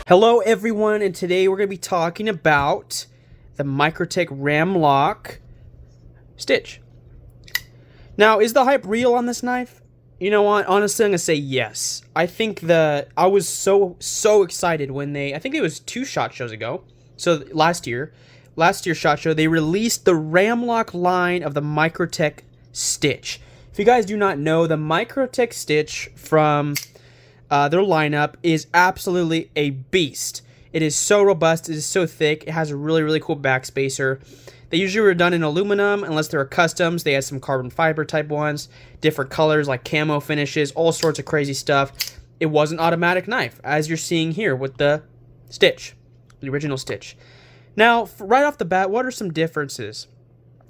Hello everyone, and today we're going to be talking about the Microtech Ram-Lok Stitch. Now, is the hype real on this knife? You know what, honestly I'm going to say yes. I think I was so excited when I think it was 2 SHOT Shows ago, so last year's SHOT Show, they released the Ram-Lok line of the Microtech Stitch. If you guys do not know, the Microtech Stitch from their lineup is absolutely a beast. It is so robust, it is so thick, it has a really cool backspacer. They usually were done in aluminum, unless they were customs. They had some carbon fiber type ones, different colors like camo finishes, all sorts of crazy stuff. It was an automatic knife, as you're seeing here with the Stitch, the original Stitch. Now, right off the bat, what are some differences?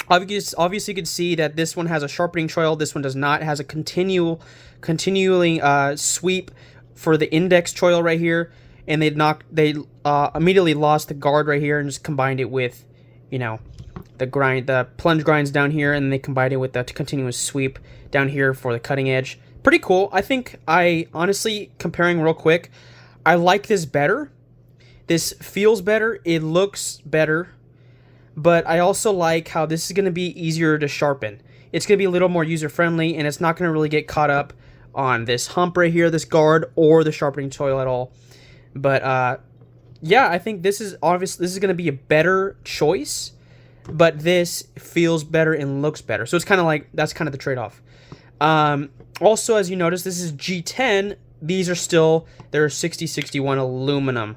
Obviously, you can see that this one has a sharpening choil. This one does not. It has a continually sweep for the index choil right here, and they immediately lost the guard right here and just combined it with, you know, the plunge grinds down here, and they combined it with the continuous sweep down here for the cutting edge. Pretty cool. I think honestly, comparing real quick, I like this better. This feels better. It looks better. But I also like how this is going to be easier to sharpen. It's going to be a little more user-friendly, and it's not going to really get caught up on this hump right here, this guard, or the sharpening choil at all. But, yeah, I think this is going to be a better choice, but this feels better and looks better. So it's kind of like, that's kind of the trade-off. Also, as you notice, this is G10. These are still, they're 60-61 aluminum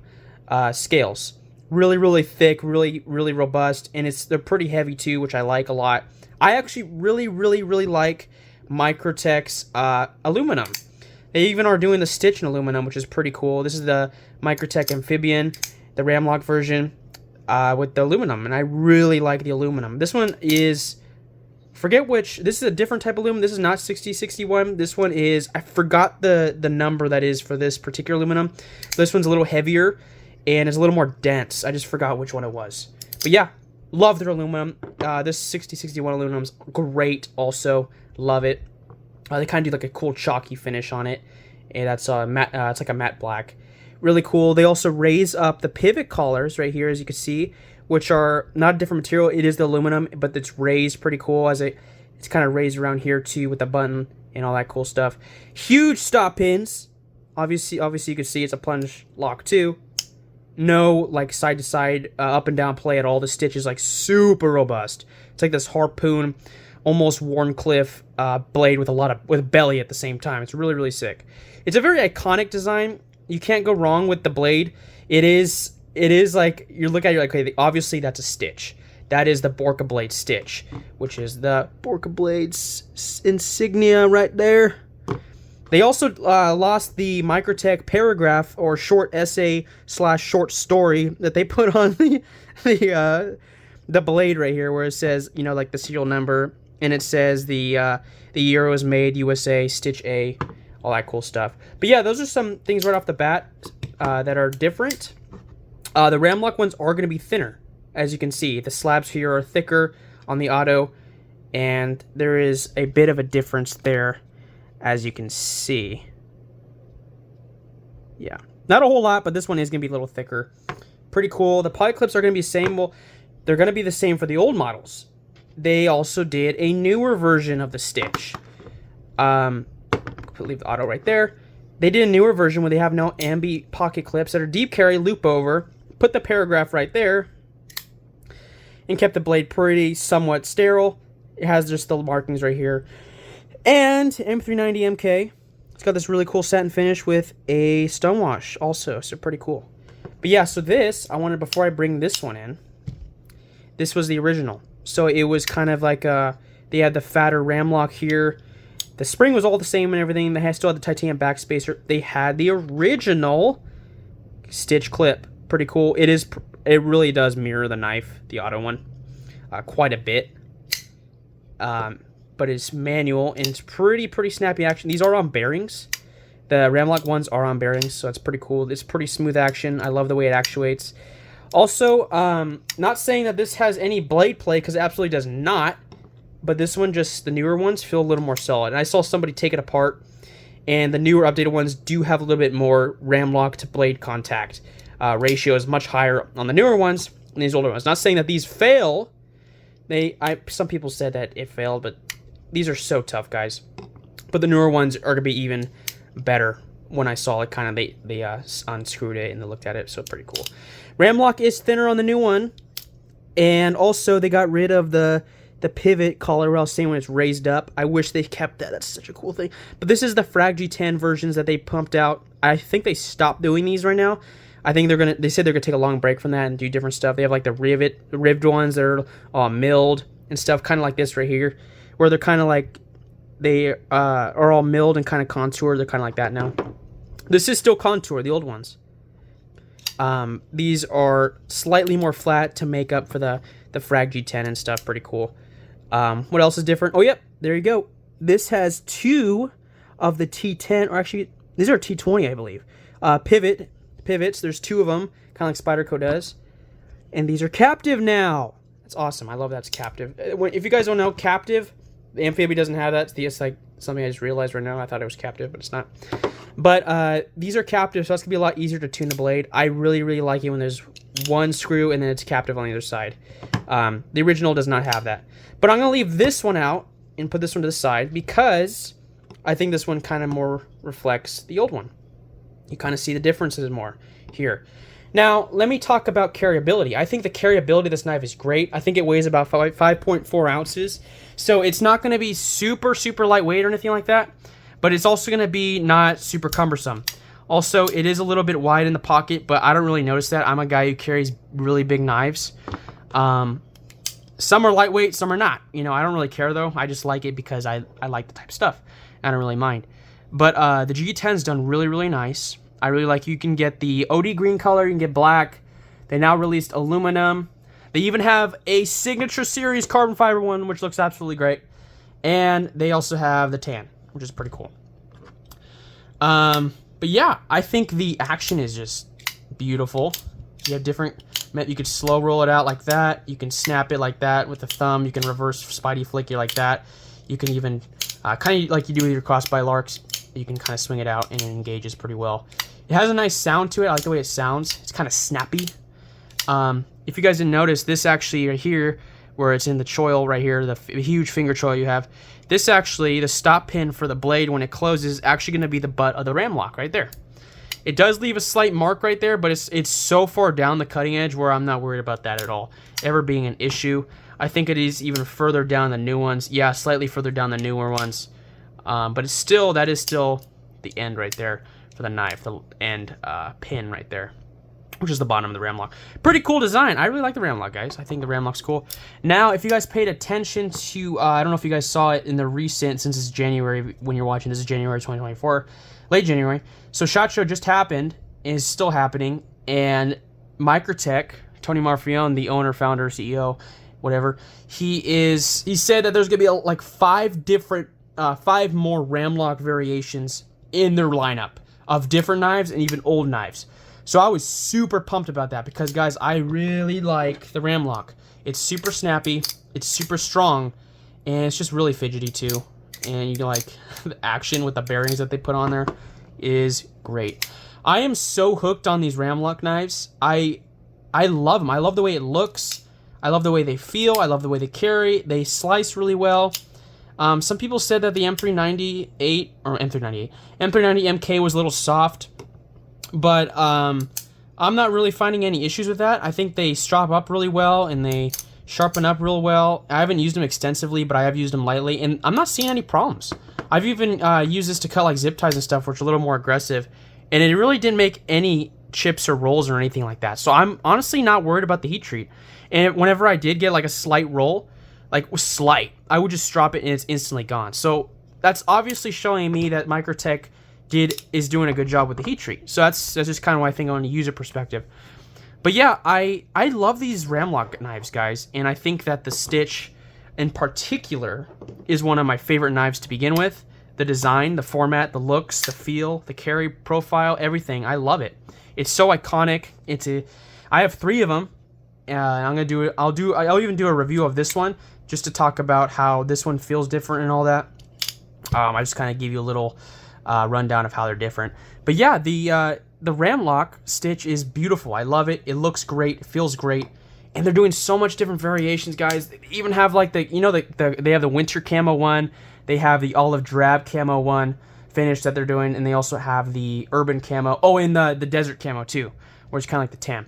scales. Really thick, really robust, and they're pretty heavy too, which I like a lot. I actually really like Microtech's aluminum. They even are doing the Stitch in aluminum, which is pretty cool. This is the Microtech Amphibian, the Ram-Lok version with the aluminum, and I really like the aluminum. This one is, this is a different type of aluminum. This is not 60-61. This one is, I forgot the number that is for this particular aluminum. This one's a little heavier, and it's a little more dense. I just forgot which one it was. But yeah, love their aluminum. This 60-61 aluminum's great also. Love it. They kind of do like a cool chalky finish on it. And that's matte, it's like a matte black. Really cool. They also raise up the pivot collars right here, as you can see, which are not a different material. It is the aluminum, but it's raised pretty cool. It's kind of raised around here too with the button and all that cool stuff. Huge stop pins. Obviously you can see it's a plunge lock too. No like side to side, up and down play at all. The Stitch is like super robust. It's like this harpoon, almost Warncliffe blade with belly at the same time. It's really sick. It's a very iconic design. You can't go wrong with the blade. It is like, you look at it, you're like, okay, obviously that's a Stitch. That is the Borka Blade Stitch, which is the Borka Blade's insignia right there. They also lost the Microtech paragraph or short essay / short story that they put on the blade right here, where it says, you know, like the serial number, and it says the year it was made, USA, Stitch A, all that cool stuff. But yeah, those are some things right off the bat that are different. The Ram-Lok ones are going to be thinner, as you can see. The slabs here are thicker on the auto, and there is a bit of a difference there, as you can see. Yeah, not a whole lot, but this one is going to be a little thicker. Pretty cool. The poly clips are going to be the same. Well, they're going to be the same for the old models. They also did a newer version of the Stitch. Leave the auto right there. They did a newer version where they have no ambi pocket clips that are deep carry, loop over, put the paragraph right there, and kept the blade pretty somewhat sterile. It has just the markings right here. And M390 MK, it's got this really cool satin finish with a stonewash also, so pretty cool. But yeah, so before I bring this one in, this was the original. So it was kind of like they had the fatter Ram-Lok here. The spring was all the same and everything. They still had the titanium backspacer. They had the original Stitch clip. Pretty cool. It really does mirror the knife, the auto one, quite a bit. But it's manual, and it's pretty snappy action. These are on bearings. The Ram-Lok ones are on bearings, so it's pretty cool. It's pretty smooth action. I love the way it actuates. Also, not saying that this has any blade play, because it absolutely does not, but this one, just the newer ones, feel a little more solid. And I saw somebody take it apart, and the newer updated ones do have a little bit more Ram-Lok to blade contact. ratio is much higher on the newer ones than these older ones. Not saying that these fail. Some people said that it failed, but these are so tough, guys. But the newer ones are gonna be even better. When I saw it, kind of they unscrewed it and they looked at it, so pretty cool. Ram-Lok is thinner on the new one, and also they got rid of the pivot collar where I was saying when it's raised up. I wish they kept that. That's such a cool thing. But this is the Frag G10 versions that they pumped out. I think they stopped doing these right now. I think they said they're gonna take a long break from that and do different stuff. They have like the ribbed ones that are milled and stuff, kind of like this right here, where they're kind of like they are all milled and kind of contoured. They're kind of like that now. This is still contour, the old ones. These are slightly more flat to make up for the Frag G10 and stuff. Pretty cool. What else is different? Oh, yep, there you go. This has 2 of the T10, or actually, these are T20, I believe. Pivots, there's 2 of them, kind of like Spyderco does. And these are captive now. That's awesome. I love that's captive. If you guys don't know, captive, the Amphibia doesn't have that. It's like something I just realized right now. I thought it was captive, but it's not. But these are captive, so that's going to be a lot easier to tune the blade. I really, really like it when there's one screw and then it's captive on the other side. The original does not have that. But I'm going to leave this one out and put this one to the side because I think this one kind of more reflects the old one. You kind of see the differences more here. Now, let me talk about carryability. I think the carryability of this knife is great. I think it weighs about 5.4 ounces. So it's not going to be super, super lightweight or anything like that. But it's also going to be not super cumbersome. Also, it is a little bit wide in the pocket, but I don't really notice that. I'm a guy who carries really big knives. Some are lightweight, some are not. You know, I don't really care, though. I just like it because I like the type of stuff. I don't really mind. But the G10's done really, really nice. I really like you can get the OD green color, you can get black. They now released aluminum. They even have a Signature Series carbon fiber one, which looks absolutely great. And they also have the tan, which is pretty cool. But yeah, I think the action is just beautiful. You have different, you could slow roll it out like that. You can snap it like that with the thumb. You can reverse Spidey flick it like that. You can even, kind of like you do with your crossby larks, you can kind of swing it out and it engages pretty well. It has a nice sound to it. I like the way it sounds. It's kind of snappy. If you guys didn't notice, this actually right here, where it's in the choil right here, the huge finger choil you have, this actually, the stop pin for the blade when it closes, is actually going to be the butt of the Ram-Lok right there. It does leave a slight mark right there, but it's so far down the cutting edge where I'm not worried about that at all ever being an issue. I think it is even further down the new ones. Yeah, slightly further down the newer ones. But it's still, that is still the end right there for the knife, the end pin right there, which is the bottom of the Ram-Lok. Pretty cool design. I really like the Ram-Lok, guys. I think the Ram-Lok's cool. Now, if you guys paid attention to, I don't know if you guys saw it in the recent, since it's January, when you're watching, this is January 2024, late January. So SHOT Show just happened, is still happening, and Microtech, Tony Marfione, the owner, founder, CEO, whatever, he said that there's going to be like 5 more Ram-Lok variations in their lineup of different knives and even old knives. So I was super pumped about that because, guys, I really like the Ram-Lok. It's super snappy, it's super strong, and it's just really fidgety too. And you can like the action with the bearings that they put on there is great. I am so hooked on these Ram-Lok knives. I love them. I love the way it looks. I love the way they feel. I love the way they carry. They slice really well. Some people said that the M390 MK was a little soft, but I'm not really finding any issues with that. I think they strop up really well and they sharpen up real well. I haven't used them extensively, but I have used them lightly, and I'm not seeing any problems. I've even used this to cut like zip ties and stuff, which are a little more aggressive, and it really didn't make any chips or rolls or anything like that. So I'm honestly not worried about the heat treat. And whenever I did get like a slight roll, like slight, I would just drop it and it's instantly gone. So that's obviously showing me that Microtech is doing a good job with the heat treat. So that's just kind of why I think on a user perspective. But yeah, I love these Ram-Lok knives, guys, and I think that the Stitch in particular is one of my favorite knives to begin with. The design, the format, the looks, the feel, the carry profile, everything. I love it. It's so iconic. I have 3 of them. I'm gonna do it. I'll even do a review of this one just to talk about how this one feels different and all that. I just kind of give you a little rundown of how they're different. But yeah, the Ram-Lok Stitch is beautiful. I love it. It looks great. It feels great. And they're doing so much different variations, guys. They even have like they have the winter camo one. They have the olive drab camo one finish that they're doing, and they also have the urban camo. Oh, and the desert camo too, where it's kind of like the tan.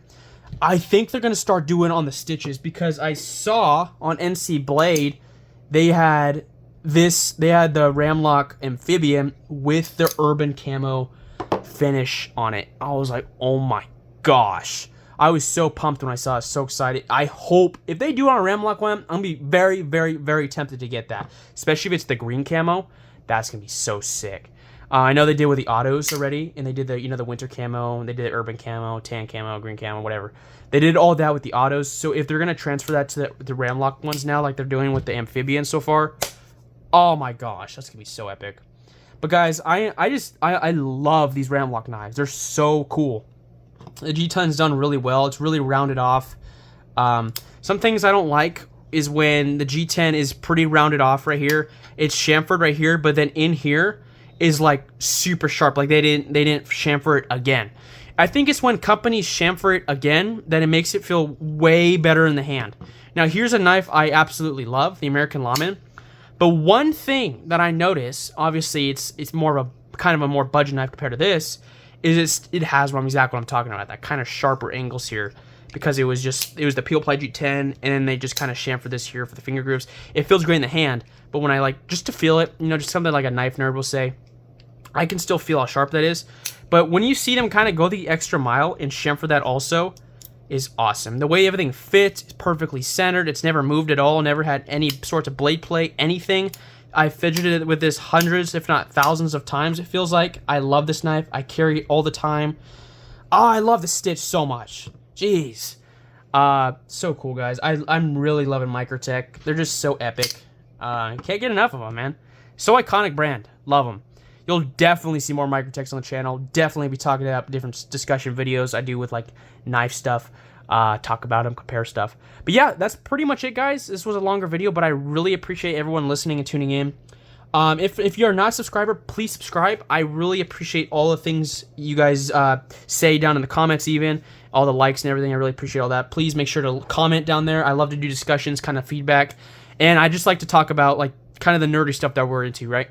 I think they're gonna start doing on the stitches because I saw on NC Blade they had the Ram-Lok amphibian with the urban camo finish on it. I was like, oh my gosh. I was so pumped when I saw it, so excited. I hope, if they do it on a Ram-Lok one, I'm going to be very, very, very tempted to get that. Especially if it's the green camo. That's going to be so sick. I know they did with the autos already, and they did the winter camo, and they did the urban camo, tan camo, green camo, whatever. They did all that with the autos, so if they're going to transfer that to the Ram-Lok ones now, like they're doing with the amphibian so far, oh my gosh, that's going to be so epic. But guys, I love these Ram-Lok knives. They're so cool. The G10's done really well. It's really rounded off. Some things I don't like is when the G10 is pretty rounded off right here. It's chamfered right here, but then in here is like super sharp. Like they didn't chamfer it again. I think it's when companies chamfer it again that it makes it feel way better in the hand. Now here's a knife I absolutely love, the American Lawman. But one thing that I notice, obviously it's more of a kind of a more budget knife compared to this, is it has exactly what I'm talking about, that kind of sharper angles here, because it was the peel ply G10, and then they just kind of chamfer this here for the finger grooves. It feels great in the hand, but when I like just to feel it, just something like a knife nerd will say, I can still feel how sharp that is. But when you see them kind of go the extra mile and chamfer that also is awesome. The way everything fits is perfectly centered. It's never moved at all, never had any sorts of blade play, anything. I fidgeted with this hundreds, if not thousands of times, it feels like. I love this knife. I carry it all the time. Oh, I love the stitch so much. Jeez. So cool, guys. I'm really loving Microtech. They're just so epic. Can't get enough of them, man. So iconic brand. Love them. You'll definitely see more Microtechs on the channel. Definitely be talking about different discussion videos I do with like knife stuff. Talk about them, compare stuff. But yeah, that's pretty much it, guys. This was a longer video, but I really appreciate everyone listening and tuning in. If you're not a subscriber, please subscribe. I really appreciate all the things you guys say down in the comments, even all the likes and everything. I really appreciate all that. Please make sure to comment down there. I love to do discussions, kind of feedback, and I just like to talk about like kind of the nerdy stuff that we're into, right?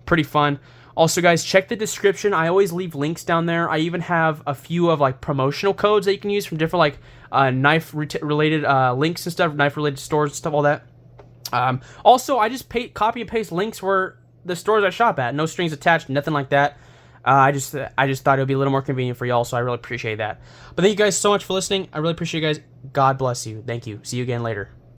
Pretty fun. Also, guys, check the description. I always leave links down there. I even have a few of like promotional codes that you can use from different like knife-related links and stuff, knife-related stores and stuff, all that. Also, I just copy and paste links where the stores I shop at. No strings attached, nothing like that. I just thought it would be a little more convenient for y'all, so I really appreciate that. But thank you guys so much for listening. I really appreciate you guys. God bless you. Thank you. See you again later.